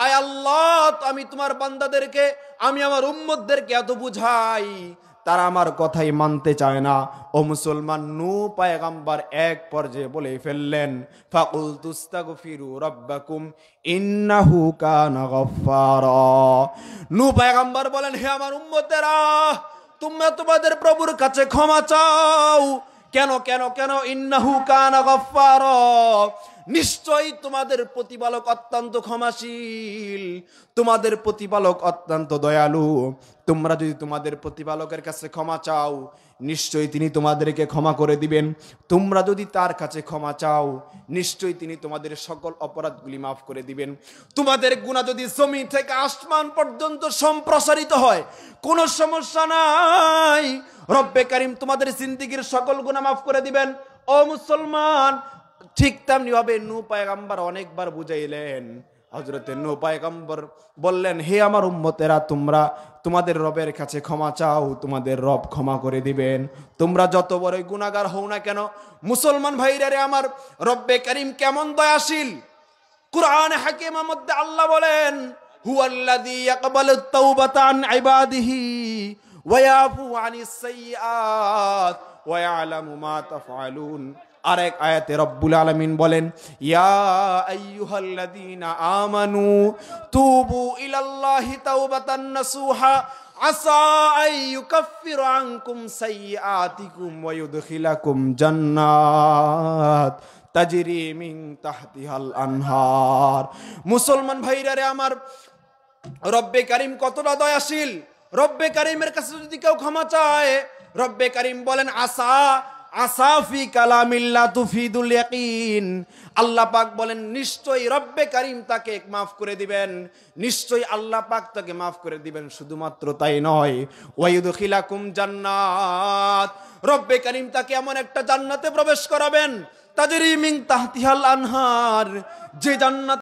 আয় আল্লাহ, আমি তোমার বান্দাদেরকে, আমি আমার উম্মতদেরকে এত বুঝাই, তারা আমার কথাই মানতে চায় না। ও মুসলমান, নূহ পয়গম্বর এক পর্যায়ে বলে ফেললেন, ফাকুলতুস্তাগফিরু রাব্বাকুম ইন্নাহু কানা গফফারা। নূহ পয়গম্বর বলেন, হে আমার উম্মতেরা, তোমরা তোমাদের প্রভুর কাছে ক্ষমা চাও। কেন কেন কেন? ইন্নাহু কানা গফফারা, নিশ্চয়ই তোমাদের প্রতিপালক অত্যন্ত ক্ষমাশীল, তোমাদের প্রতিপালক অত্যন্ত দয়ালু। তোমরা যদি তোমাদের প্রতিপালকের কাছে ক্ষমা চাও, নিশ্চয়ই তিনি তোমাদেরকে ক্ষমা করে দিবেন। তোমরা যদি তার কাছে ক্ষমা চাও, নিশ্চয়ই তিনি তোমাদের সকল অপরাধগুলি মাফ করে দিবেন। তোমাদের গুনাহ যদি জমি থেকে আসমান পর্যন্ত সম্প্রসারিত হয়, কোনো সমস্যা নাই, রব্বে কারীম তোমাদের জিন্দেগীর সকল গুনাহ মাফ করে দিবেন। ও মুসলমান, ঠিক তেমনি ভাবে নূহ পয়গম্বর অনেকবার বুঝাইলেন। হযরতে নূহ পয়গম্বর বললেন, হে আমার উম্মতেরা, তোমরা তোমাদের রবের কাছে ক্ষমা চাও, তোমাদের রব ক্ষমা করে দিবেন। তোমরা যত বড়ই গুনাহগার হও না কেন। মুসলমান ভাইরা রে আমার, রব্বে কারীম কেমন দয়াশীল। কুরআনে হাকিমের মধ্যে আল্লাহ বলেন, হুয়াল্লাযী ইয়াকবালুত তাওবাতা আন ইবাদিহি ওয়া ইয়াফু আনিস সাইয়্যাত ওয়া ইয়ালামু মা তাফআলুন। আরেক আয়াতে রব্বুল আলামিন বলেন, ইয়া আইয়ুহাল্লাযীনা আমানু তুবু ইলাল্লাহি তাওবাতান নাসুহা আসা আইয়ুকাফফিরু আনকুম সাইয়্যাতিকুম ওয়া ইউদখিলাকুম জান্নাত তাজরি মিন তাহতিহাল আনহার। মুসলমান ভাইরা রে আমার, রব্বে কারীম কতটা দয়াশীল। রব্বে কারীমের কাছে যদি কেউ ক্ষমা চায়, রব্বে কারীম বলেন, আসা আসাফি কালামিল্লাহ তুফিদুল ইয়াকিন। আল্লাহ পাক বলেন, নিশ্চয়ই রব্বে কারীম তাকে মাফ করে দিবেন, নিশ্চয়ই আল্লাহ পাক তাকে মাফ করে দিবেন। শুধুমাত্র তাই নয়, ওয়াইদখিলাকুম জান্নাত, রব্বে কারীম তাকে এমন একটা জান্নাতে প্রবেশ করাবেন, তাজরি মিন তাহতিহাল আনহার, যে জান্নাত